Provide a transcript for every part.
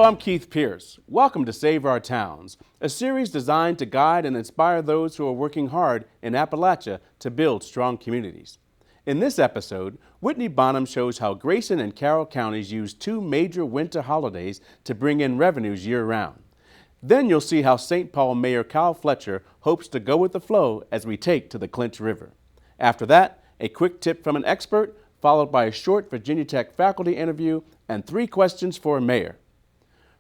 I'm Keith Pierce. Welcome to Save Our Towns, a series designed to guide and inspire those who are working hard in Appalachia to build strong communities. In this episode, Whitney Bonham shows how Grayson and Carroll counties use two major winter holidays to bring in revenues year-round. Then you'll see how St. Paul Mayor Kyle Fletcher hopes to go with the flow as we take to the Clinch River. After that, a quick tip from an expert, followed by a short Virginia Tech faculty interview and 3 questions for a mayor.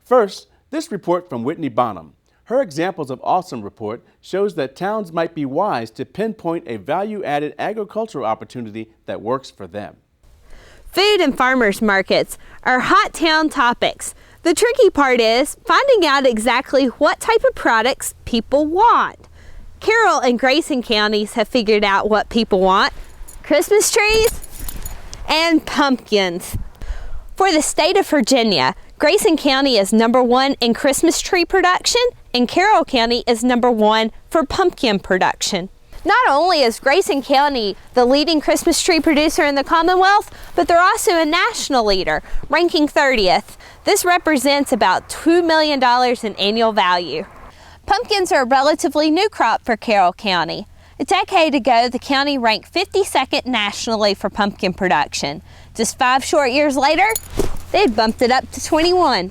First, this report from Whitney Bonham. Her Examples of Awesome report shows that towns might be wise to pinpoint a value-added agricultural opportunity that works for them. Food and farmers markets are hot town topics. The tricky part is finding out exactly what type of products people want. Carroll and Grayson counties have figured out what people want: Christmas trees and pumpkins. For the state of Virginia, Grayson County is #1 in Christmas tree production, and Carroll County is #1 for pumpkin production. Not only is Grayson County the leading Christmas tree producer in the Commonwealth, but they're also a national leader, ranking 30th. This represents about $2 million in annual value. Pumpkins are a relatively new crop for Carroll County. A decade ago, the county ranked 52nd nationally for pumpkin production. Just 5 short years later, they'd bumped it up to 21.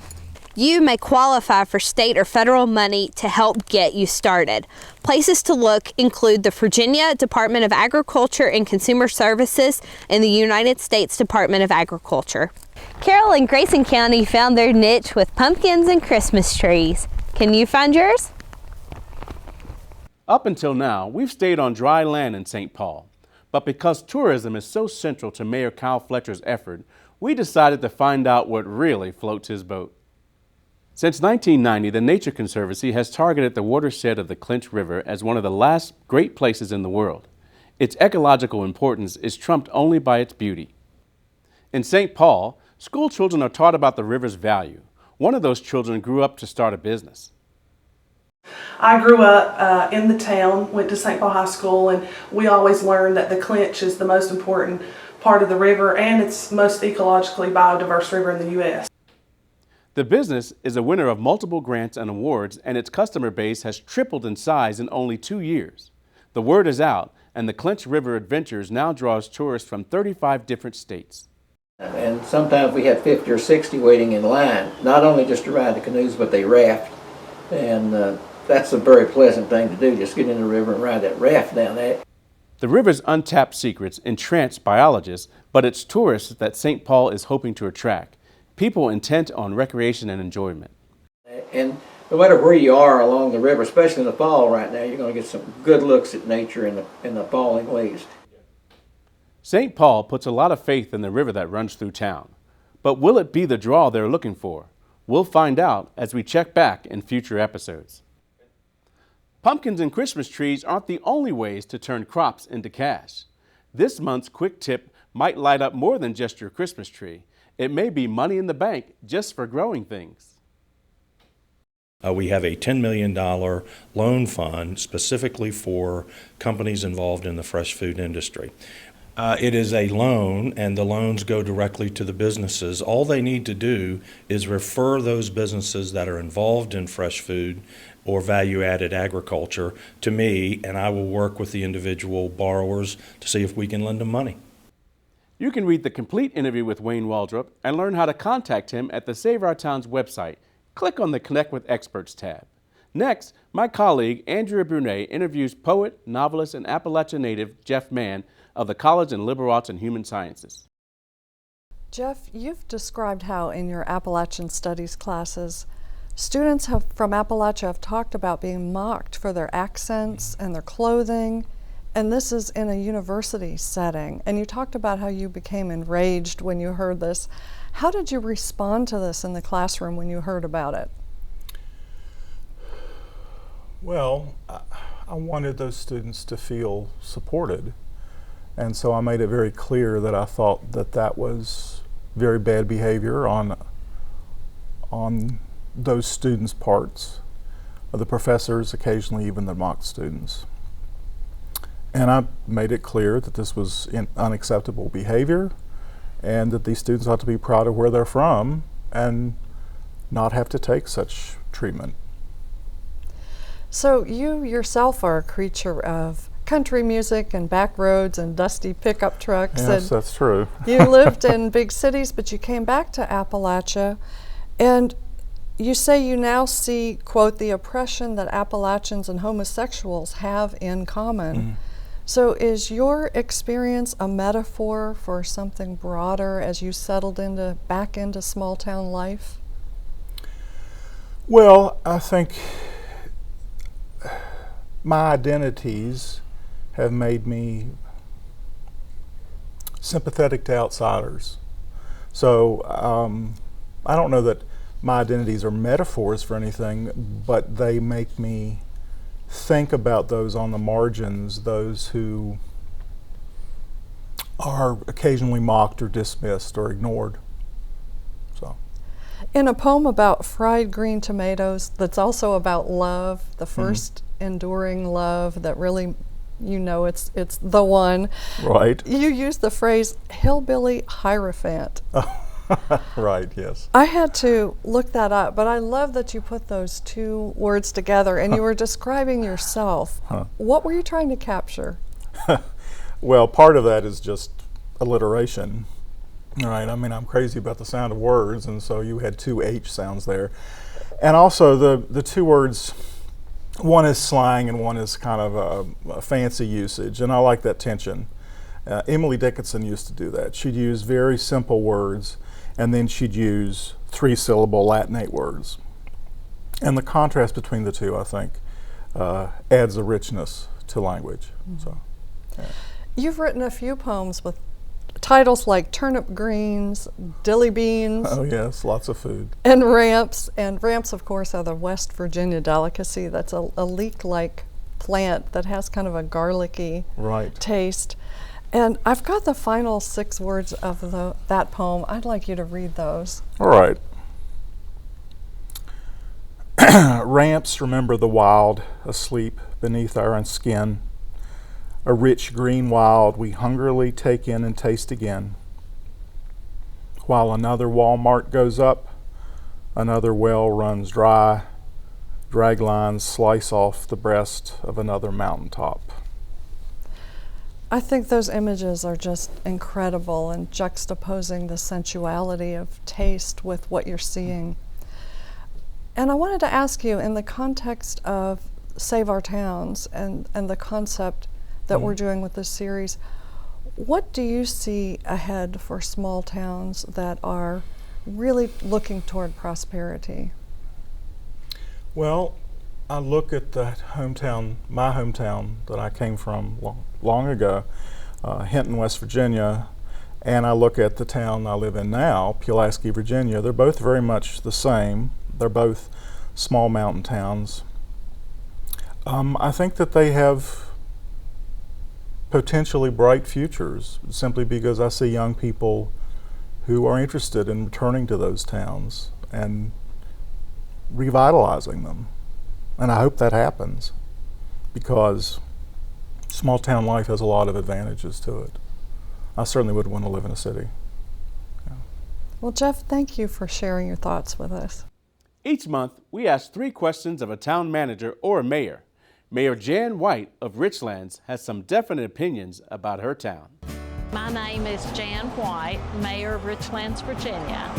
You may qualify for state or federal money to help get you started. Places to look include the Virginia Department of Agriculture and Consumer Services and the United States Department of Agriculture. Carroll and Grayson County found their niche with pumpkins and Christmas trees. Can you find yours? Up until now, we've stayed on dry land in St. Paul. But because tourism is so central to Mayor Kyle Fletcher's effort, we decided to find out what really floats his boat. Since 1990, the Nature Conservancy has targeted the watershed of the Clinch River as one of the last great places in the world. Its ecological importance is trumped only by its beauty. In St. Paul, school children are taught about the river's value. One of those children grew up to start a business. I grew up in the town, went to St. Paul High School, and we always learned that the Clinch is the most important part of the river, and it's the most ecologically biodiverse river in the U.S. The business is a winner of multiple grants and awards, and its customer base has tripled in size in only 2 years. The word is out, and the Clinch River Adventures now draws tourists from 35 different states. And sometimes we have 50 or 60 waiting in line, not only just to ride the canoes, but they raft. And that's a very pleasant thing to do, just get in the river and ride that raft down there. The river's untapped secrets entrance biologists, but it's tourists that St. Paul is hoping to attract, people intent on recreation and enjoyment. And no matter where you are along the river, especially in the fall right now, you're going to get some good looks at nature in the falling leaves. St. Paul puts a lot of faith in the river that runs through town. But will it be the draw they're looking for? We'll find out as we check back in future episodes. Pumpkins and Christmas trees aren't the only ways to turn crops into cash. This month's quick tip might light up more than just your Christmas tree. It may be money in the bank just for growing things. We have a $10 million loan fund specifically for companies involved in the fresh food industry. It is a loan, and the loans go directly to the businesses. All they need to do is refer those businesses that are involved in fresh food or value-added agriculture to me, and I will work with the individual borrowers to see if we can lend them money. You can read the complete interview with Wayne Waldrop and learn how to contact him at the Save Our Towns website. Click on the Connect with Experts tab. Next, my colleague Andrea Brunet interviews poet, novelist, and Appalachia native Jeff Mann of the College in Liberal Arts and Human Sciences. Jeff, you've described how in your Appalachian Studies classes, students from Appalachia have talked about being mocked for their accents and their clothing, and this is in a university setting. And you talked about how you became enraged when you heard this. How did you respond to this in the classroom when you heard about it? Well, I wanted those students to feel supported. And so I made it very clear that I thought that that was very bad behavior on those students' parts, the professors, occasionally even the mock students. And I made it clear that this was unacceptable behavior and that these students ought to be proud of where they're from and not have to take such treatment. So you yourself are a creature of country music and back roads and dusty pickup trucks. Yes, and that's true. you lived in big cities, but you came back to Appalachia, and you say you now see, quote, the oppression that Appalachians and homosexuals have in common. So is your experience a metaphor for something broader as you settled back into small town life? Well, I think my identities have made me sympathetic to outsiders. So I don't know that my identities are metaphors for anything, but they make me think about those on the margins, those who are occasionally mocked or dismissed or ignored. So, in a poem about fried green tomatoes that's also about love, the first enduring love that really, you know, it's the one. right. You use the phrase hillbilly hierophant. Right, yes. I had to look that up, but I love that you put those two words together and you were describing yourself. What were you trying to capture? Well, part of that is just alliteration. All right, I mean, I'm crazy about the sound of words, and so you had two H sounds there. And also the two words, one is slang and one is kind of a fancy usage, and I like that tension. Emily Dickinson used to do that. She'd use very simple words, and then she'd use 3-syllable Latinate words. And the contrast between the two, I think, adds a richness to language. So, yeah. You've written a few poems with titles like Turnip Greens, Dilly Beans. Oh yes, lots of food. And ramps. And ramps, of course, are the West Virginia delicacy. That's a leek-like plant that has kind of a garlicky taste. And I've got the final 6 words of that poem. I'd like you to read those. All right. Ramps remember the wild, asleep beneath our skin. A rich green wild we hungrily take in and taste again. While another Walmart goes up, another well runs dry. Drag lines slice off the breast of another mountaintop. I think those images are just incredible and juxtaposing the sensuality of taste with what you're seeing. And I wanted to ask you, in the context of Save Our Towns and the concept that we're doing with this series, what do you see ahead for small towns that are really looking toward prosperity? Well, I look at my hometown that I came from long ago, Hinton, West Virginia, and I look at the town I live in now, Pulaski, Virginia. They're both very much the same. They're both small mountain towns. I think that they have potentially bright futures, simply because I see young people who are interested in returning to those towns and revitalizing them. And I hope that happens, because small town life has a lot of advantages to it. I certainly would want to live in a city. Yeah. Well, Jeff, thank you for sharing your thoughts with us. Each month, we ask 3 questions of a town manager or a mayor. Mayor Jan White of Richlands has some definite opinions about her town. My name is Jan White, Mayor of Richlands, Virginia.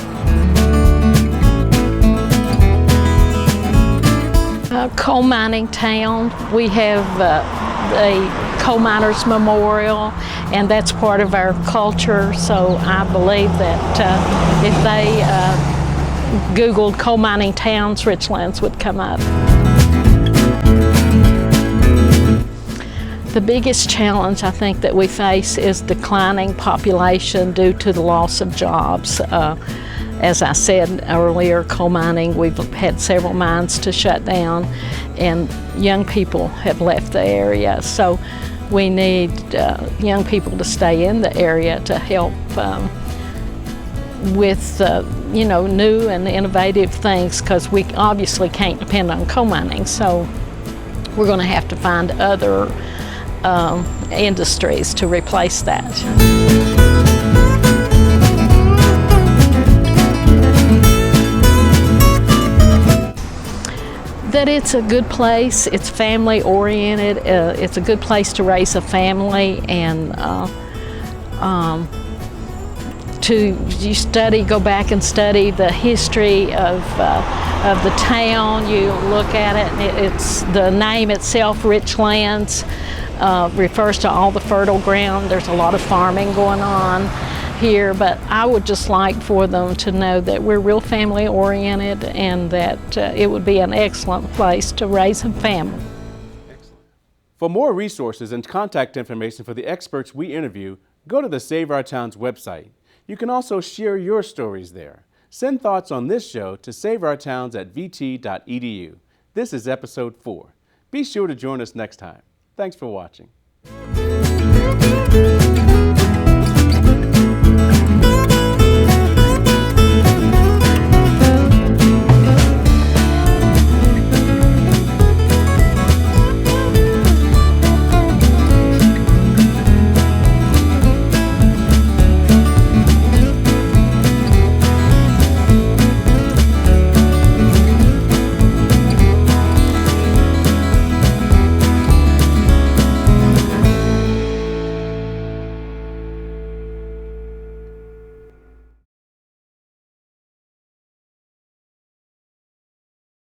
Coal mining town. We have a coal miners memorial, and that's part of our culture. So I believe that if they Googled coal mining towns, Richlands would come up. The biggest challenge I think that we face is declining population due to the loss of jobs. As I said earlier, coal mining, we've had several mines to shut down, and young people have left the area. So we need young people to stay in the area to help with new and innovative things, because we obviously can't depend on coal mining. So we're going to have to find other industries to replace that. that it's a good place. It's family oriented. It's a good place to raise a family and to go back and study the history of the town. You look at it, and it's the name itself, Richlands, refers to all the fertile ground. There's a lot of farming going on here, but I would just like for them to know that we're real family oriented and that it would be an excellent place to raise a family. Excellent. For more resources and contact information for the experts we interview, go to the Save Our Towns website. You can also share your stories there. Send thoughts on this show to saveourtowns@vt.edu. This is episode 4. Be sure to join us next time. Thanks for watching.